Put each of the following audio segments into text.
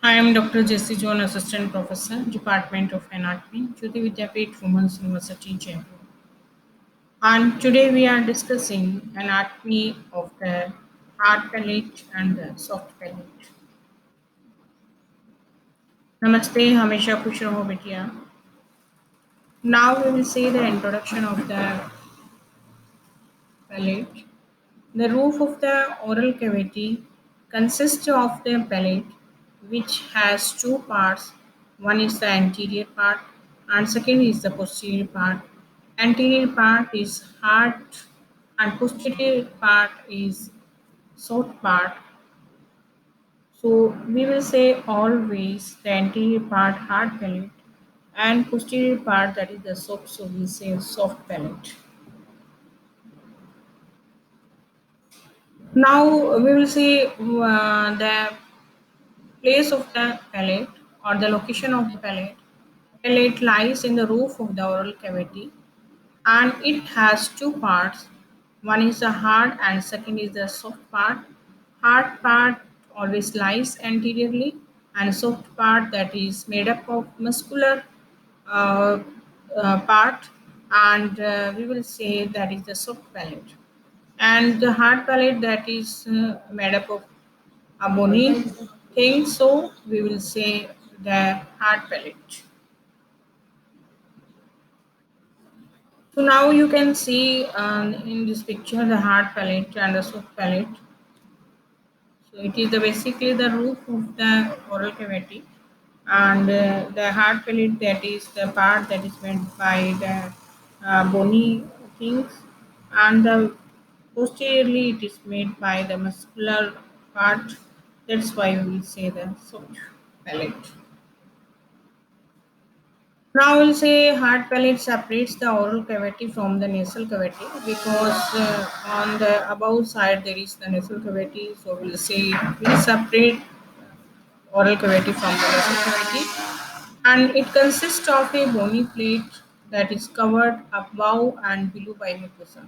I am Dr. Jessie John, Assistant Professor, Department of Anatomy, Jyoti Vidyapeeth Women's University, Jaipur. And today we are discussing anatomy of the hard palate and the soft palate. Namaste, हमेशा खुश रहो बेटिया. Now we will see the introduction of the palate. The roof of the oral cavity consists of the palate, which has two parts. One is the anterior part, and second is the posterior part. Anterior part is hard, and posterior part is soft part. So we will say always the anterior part hard palate, and posterior part that is the soft. So we say soft palate. Now we will see the place of the palate or the location of the palate. Palate lies in the roof of the oral cavity and it has two parts. One is the hard and second is the soft part. Hard part always lies anteriorly and soft part that is made up of muscular uh, part and we will say that is the soft palate. And the hard palate that is made up of a bony thing, so we will say the hard palate. So now you can see in this picture the hard palate and the soft palate. So it is basically the roof of the oral cavity, and the hard palate that is the part that is made by the bony things, and the posteriorly it is made by the muscular part. That's why we will say the soft palate. Now we'll say hard palate separates the oral cavity from the nasal cavity because on the above side there is the nasal cavity. So we'll say we separate oral cavity from the nasal cavity, and it consists of a bony plate that is covered above and below by mucosa.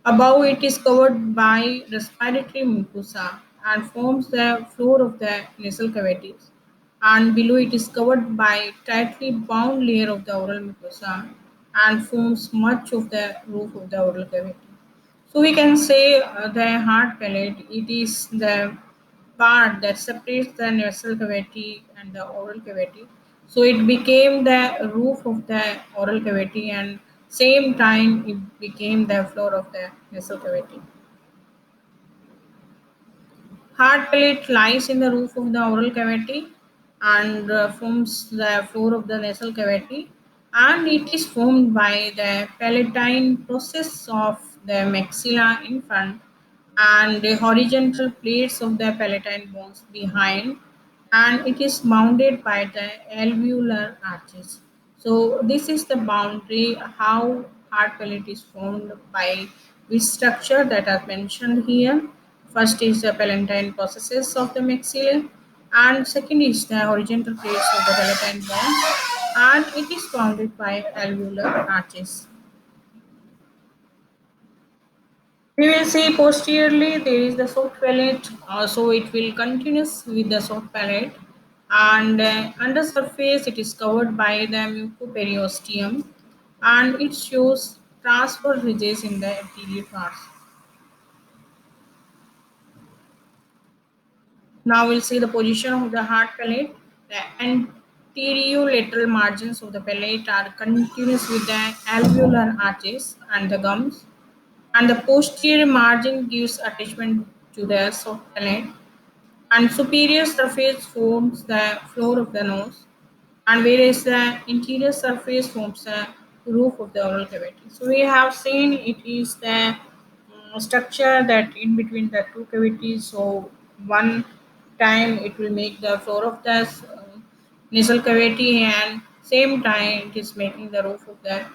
Above it is covered by respiratory mucosa and forms the floor of the nasal cavities. And below it is covered by tightly bound layer of the oral mucosa and forms much of the roof of the oral cavity. So we can say the hard palate, it is the part that separates the nasal cavity and the oral cavity. So it became the roof of the oral cavity and same time it became the floor of the nasal cavity. Hard palate lies in the roof of the oral cavity and forms the floor of the nasal cavity, and it is formed by the palatine process of the maxilla in front and the horizontal plates of the palatine bones behind, and it is bounded by the alveolar arches. So this is the boundary how hard palate is formed by which structure that are mentioned here. First is the palatine processes of the maxilla, and second is the horizontal plates of the palatine bones, and it is bounded by alveolar arches. We will see posteriorly there is the soft palate, so it will continuous with the soft palate, and under surface it is covered by the mucoperiosteum, and it shows transfer ridges in the anterior parts. Now we'll see the position of the hard palate. The anterolateral margins of the palate are continuous with the alveolar arches and the gums, and the posterior margin gives attachment to the soft palate, and superior surface forms the floor of the nose, and whereas the interior surface forms the roof of the oral cavity. So we have seen it is the structure that in between the two cavities. So one time it will make the floor of the nasal cavity, and same time it is making the roof of the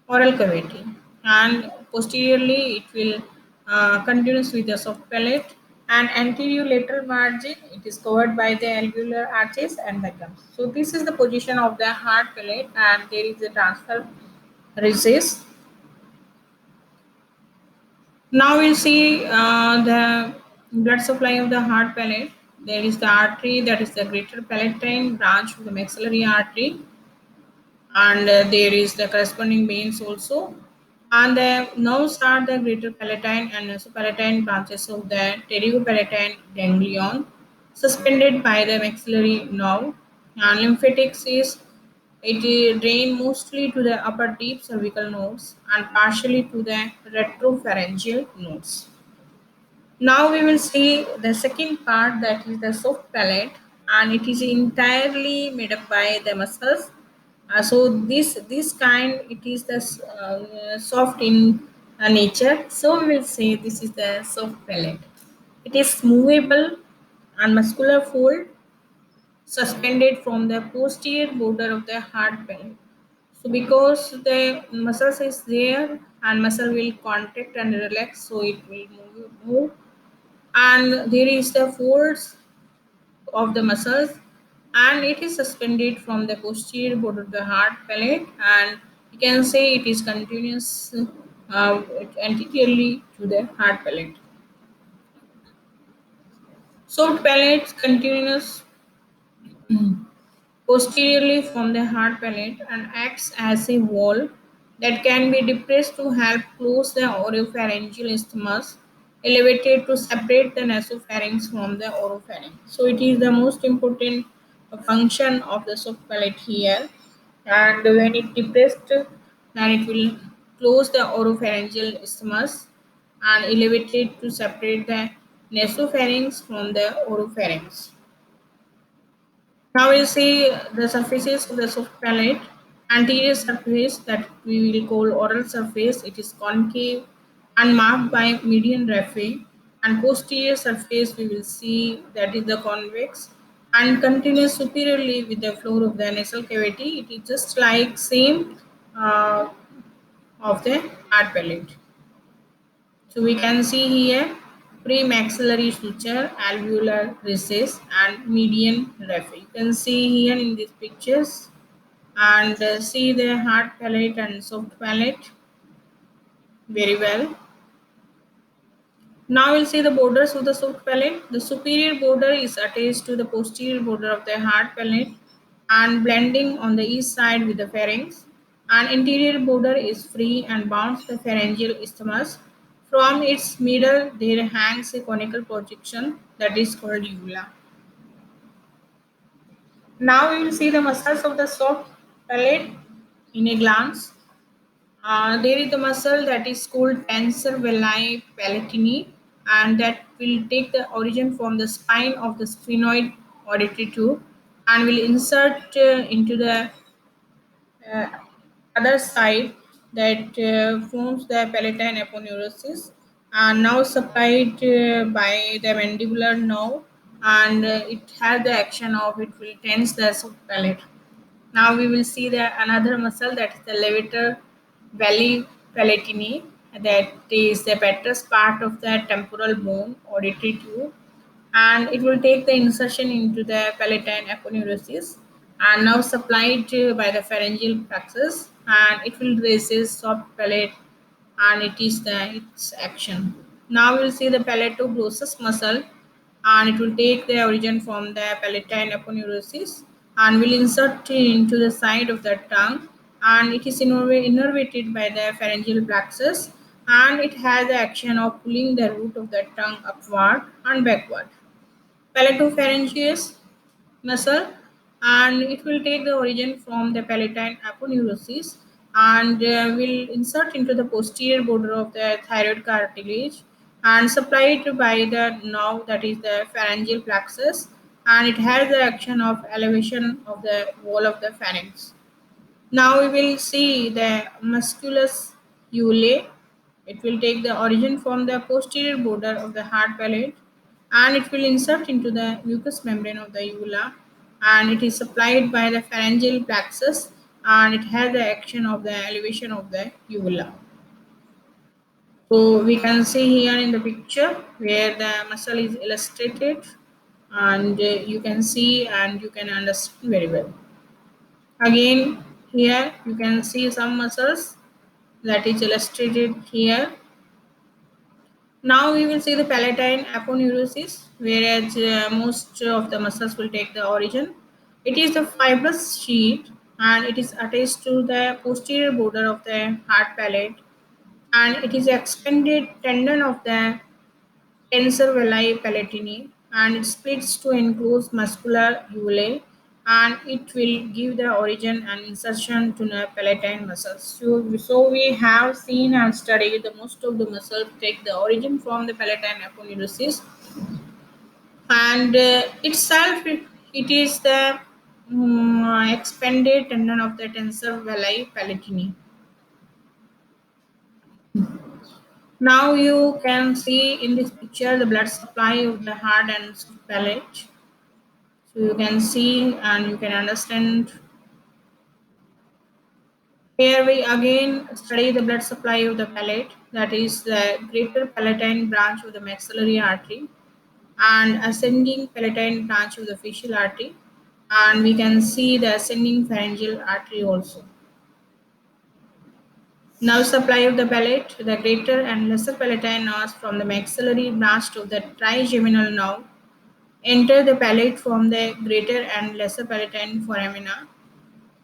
oral cavity, and posteriorly it will continues with the soft palate, and anterior lateral margin it is covered by the alveolar arches and the gums. So this is the position of the hard palate, and there is a transfer recess. Now we'll see the blood supply of the hard palate. There is the artery, that is the greater palatine branch of the maxillary artery, and there is the corresponding veins also. And the nerves are the greater palatine and mesopalatine branches of the pterygopalatine ganglion, suspended by the maxillary nerve. And lymphatics is it drain mostly to the upper deep cervical nodes and partially to the retropharyngeal nodes. Now we will see the second part, that is the soft palate, and it is entirely made up by the muscles. So this kind, it is the soft in nature. So we will say this is the soft palate. It is movable and muscular fold suspended from the posterior border of the hard palate. So because the muscles is there and muscle will contract and relax, so it will move, and there is the force of the muscles, and it is suspended from the posterior border of the hard palate, and you can say it is continuous anteriorly to the hard palate. Soft palate continuous posteriorly from the hard palate and acts as a wall that can be depressed to help close the oropharyngeal isthmus, elevated to separate the nasopharynx from the oropharynx. So it is the most important function of the soft palate here, and when it depressed, then it will close the oropharyngeal isthmus and elevated to separate the nasopharynx from the oropharynx. Now we'll see the surfaces of the soft palate. Anterior surface, that we will call oral surface, it is concave and marked by median raphe. And posterior surface we will see that is the convex and continues superiorly with the floor of the nasal cavity. It is just like same uh, of the hard palate. So we can see here premaxillary suture, alveolar recess, and median raphe. You can see here in these pictures, and see the hard palate and soft palate very well. Now we'll see the borders of the soft palate. The superior border is attached to the posterior border of the hard palate and blending on the east side with the pharynx. An interior border is free and bounds the pharyngeal isthmus. From its middle, there hangs a conical projection that is called uvula. Now we will see the muscles of the soft palate in a glance. There is the muscle that is called tensor veli palatini, and that will take the origin from the spine of the sphenoid auditory tube and will insert into the uh, other side that forms the palatine aponeurosis, and now supplied by the mandibular nerve, and it has the action of it will tense the soft palate. Now we will see the another muscle, that is the levator veli palatini, that is the petrous part of the temporal bone auditory tube, and it will take the insertion into the palatine aponeurosis and now supplied by the pharyngeal plexus, and it will resist soft palate, and it is its action. Now we will see the palatoglossus muscle, and it will take the origin from the palatine aponeurosis and will insert into the side of the tongue, and it is innervated by the pharyngeal plexus, and it has the action of pulling the root of the tongue upward and backward. Palatopharyngeus muscle, and it will take the origin from the palatine aponeurosis and will insert into the posterior border of the thyroid cartilage and supplied by the nerve that is the pharyngeal plexus, and it has the action of elevation of the wall of the pharynx. Now we will see the musculus uvulae. It will take the origin from the posterior border of the hard palate, and it will insert into the mucous membrane of the uvula, and it is supplied by the pharyngeal plexus, and it has the action of the elevation of the uvula. So we can see here in the picture where the muscle is illustrated, and you can see and you can understand very well. Again, here you can see some muscles that is illustrated here. Now we will see the palatine aponeurosis, whereas most of the muscles will take the origin. It is the fibrous sheet and it is attached to the posterior border of the hard palate, and it is expanded tendon of the tensor veli palatini, and it splits to enclose muscular uvulae, and it will give the origin and insertion to the palatine muscles. So we have seen and studied the most of the muscles take the origin from the palatine aponeurosis, and itself it is the expanded tendon of the tensor veli palatini. Now you can see in this picture the blood supply of the hard and soft palate. So you can see and you can understand. Here we again study the blood supply of the palate, that is the greater palatine branch of the maxillary artery and ascending palatine branch of the facial artery, and we can see the ascending pharyngeal artery also. Nerve supply of the palate, the greater and lesser palatine nerves from the maxillary branch of the trigeminal nerve enter the palate from the greater and lesser palatine foramina.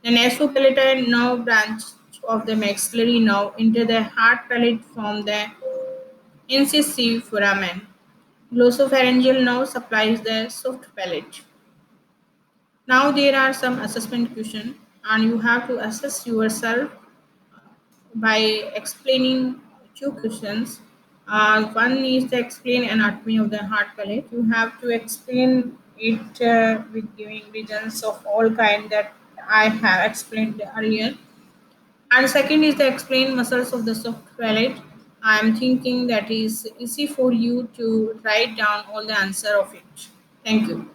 The nasopalatal nerve branch of the maxillary nerve into the hard palate from the incisive foramen. Glossopharyngeal nerve supplies the soft palate. Now there are some assessment questions, and you have to assess yourself by explaining two questions. One is to explain anatomy of the hard palate. You have to explain it with giving reasons of all kind that I have explained earlier. And second is to explain muscles of the soft palate. I am thinking that is easy for you to write down all the answer of it. Thank you.